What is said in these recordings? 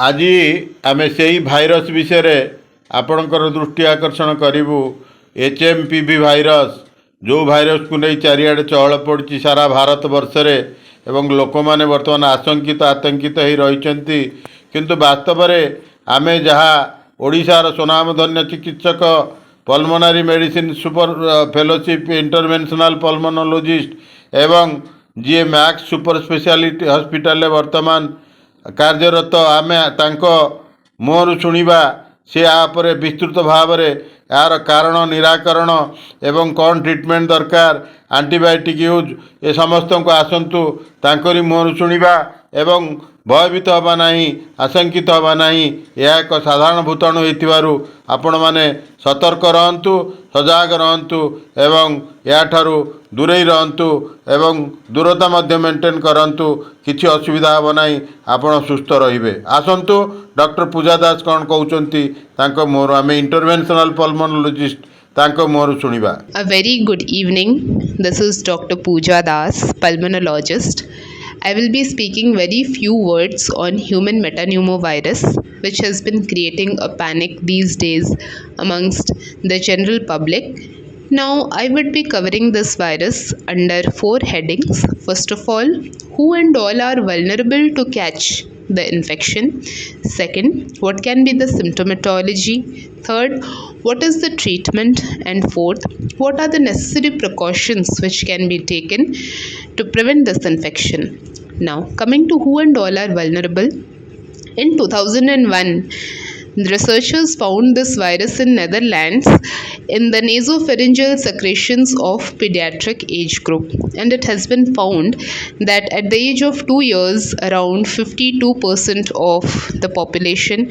आज आमे सेही भाइरस विषय आपणकर दृष्टि आकर्षण करूँ। HMPV भाइरस जो भाइरस को नहीं चारिआडे चहल पड़ी सारा भारत वर्ष रे एवं लोक मैंने बर्तमान आशंकित आतंकित हो रही किंतु वास्तव में आमे जहाँ ओडिशार सुनामधन्य चिकित्सक pulmonary medicine super fellowship interventional pulmonologist एवं जी मैक्स सुपर स्पेशलिटी हॉस्पिटल वर्तमान कार्यरत आमे तांको मुहरु शुणिबा से आपर विस्तृत भाव में यार कारण निराकरण एवं कौन ट्रीटमेंट दरकार एंटीबायोटिक यूज ए समस्त को आसतु तांकरी मुहरु शुणिबा एवं भयभीत हवा नहीं आशंकित हवा नहीं यह एक साधारण भूताणु होइतिबारु आपण माने सतर्क रहंतु सजाग रहंतु एवं या ठारू दूरे रहंतु एवं दूरता मध्य मेंटेन करंतु किछि असुविधा हबो नाही आपण सुस्थ रहिबे। आसंतु डॉक्टर पूजा दास कौन कहउचंती तांको मोर आमे इंटरवेंशनल पल्मोनोलॉजिस्ट तांको मोर सुनिबा। A very good evening. This is Dr. Pooja Das, pulmonologist. I will be speaking very few words on human metapneumovirus, which has been creating a panic these days amongst the general public. Now, I would be covering this virus under 4 headings. First of all, who and all are vulnerable to catch the infection. Second, what can be the symptomatology. Third, what is the treatment. And fourth, what are the necessary precautions which can be taken to prevent this infection. Now, coming to who and all are vulnerable. In 2001, researchers found this virus in Netherlands in the nasopharyngeal secretions of pediatric age group, and it has been found that at the age of 2 years, around 52% of the population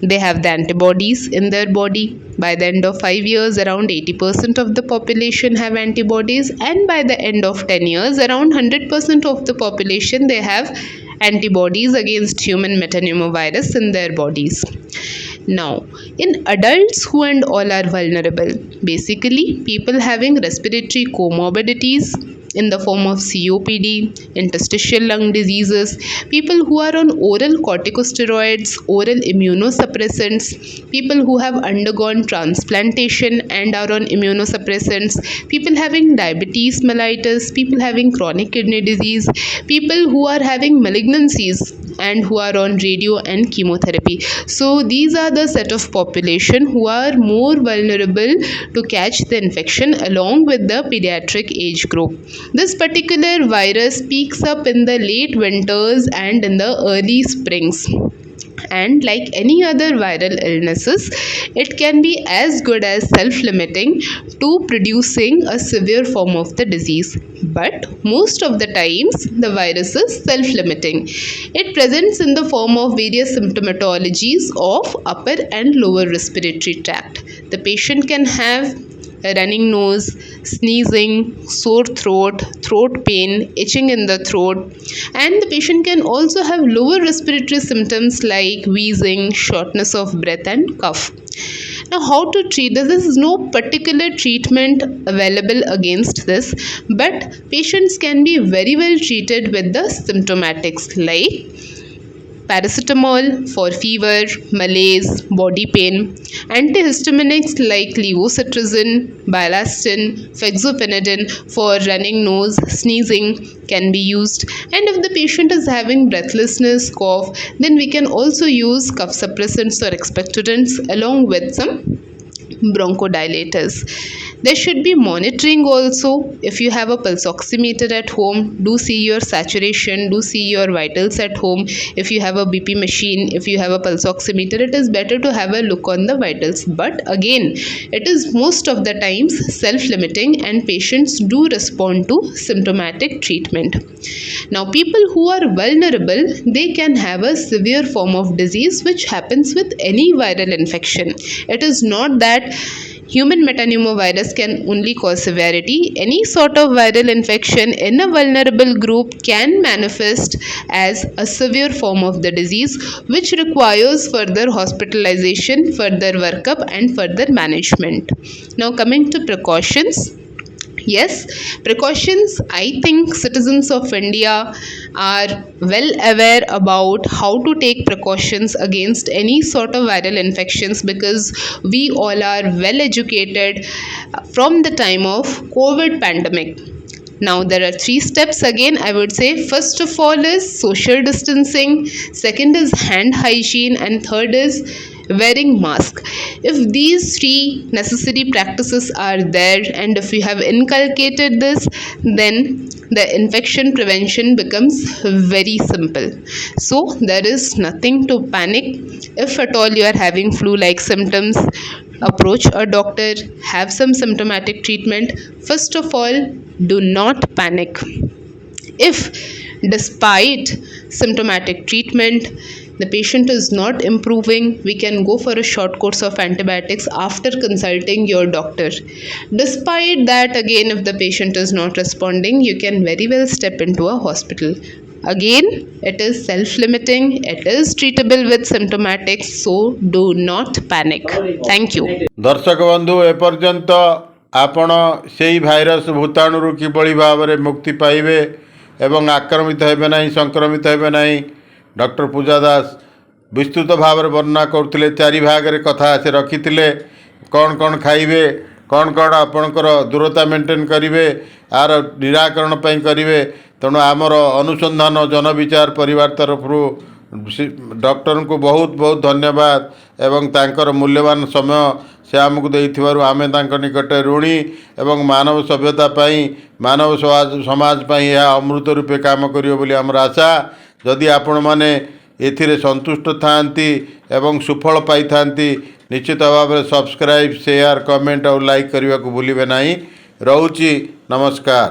they have the antibodies in their body. By the end of 5 years, around 80% of the population have antibodies, and by the end of 10 years, around 100% of the population they have antibodies against human metapneumovirus in their bodies. Now, in adults, who and all are vulnerable? Basically, people having respiratory comorbidities in the form of COPD, interstitial lung diseases, people who are on oral corticosteroids, oral immunosuppressants, people who have undergone transplantation and are on immunosuppressants, people having diabetes mellitus, people having chronic kidney disease, people who are having malignancies and who are on radio and chemotherapy. So these are the set of population who are more vulnerable to catch the infection along with the pediatric age group. This particular virus peaks up in the late winters and in the early springs. And like any other viral illnesses, it can be as good as self-limiting to producing a severe form of the disease. But most of the times, the virus is self-limiting. It presents in the form of various symptomatologies of upper and lower respiratory tract. The patient can have a running nose, sneezing, sore throat, throat pain, itching in the throat, and the patient can also have lower respiratory symptoms like wheezing, shortness of breath, and cough. Now, how to treat this? There is no particular treatment available against this, but patients can be very well treated with the symptomatics like paracetamol for fever, malaise, body pain, antihistaminics like levocetirizine, bilastine, fexofenadine for running nose, sneezing can be used. And if the patient is having breathlessness, cough, then we can also use cough suppressants or expectorants along with some bronchodilators. There should be monitoring also. If you have a pulse oximeter at home, do see your saturation, do see your vitals at home. If you have a BP machine, if you have a pulse oximeter, it is better to have a look on the vitals. But again, it is most of the times self-limiting and patients do respond to symptomatic treatment. Now, people who are vulnerable, they can have a severe form of disease which happens with any viral infection. It is not that human metapneumovirus can only cause severity. Any sort of viral infection in a vulnerable group can manifest as a severe form of the disease, which requires further hospitalization, further workup, and further management. Now, coming to precautions. Yes, precautions. I think citizens of India are well aware about how to take precautions against any sort of viral infections because we all are well educated from the time of COVID pandemic. Now, there are three steps again. I would say, first of all, is social distancing, second is hand hygiene, and third is wearing mask. If these three necessary practices are there, and if you have inculcated this, then the infection prevention becomes very simple. So, there is nothing to panic. If at all you are having flu like symptoms, approach a doctor, have some symptomatic treatment. First of all, do not panic. If, despite symptomatic treatment, the patient is not improving, we can go for a short course of antibiotics after consulting your doctor. Despite that, again, if the patient is not responding, you can very well step into a hospital. Again, it is self-limiting, it is treatable with symptomatics, so do not panic. Thank you. दर्शक बंधु एपर्यंत आपण से virus भूताणु किभली भाव में मुक्ति पाइबे एवं आक्रमित हेबे नहीं संक्रमित हेबे नहीं डॉक्टर पूजा दास विस्तृत भाव में वर्णना करते चारि भाग रे कथा से रखी कौन कौन खाइबे कौन कौन आपणकर दूरता मेंटेन करेंगे आर निराकरण करेंगे तेणु आमर अनुसंधान जनविचार परिवार तरफ डॉक्टर को बहुत बहुत धन्यवाद एवं तांकर मूल्यवान समय से आमको देइथिबारु आमे तांकर निकट ऋणी एवं मानव सभ्यता मानव समाज यह अमृत रूपे काम करियो बोली हमर आशा जदि आपण माने एथिरे संतुष्ट थांती एवं सुफल पाई थांती निश्चित भाव में सब्सक्राइब शेयर कमेंट और लाइक करने को भूलिबे नहीं। रहुची नमस्कार।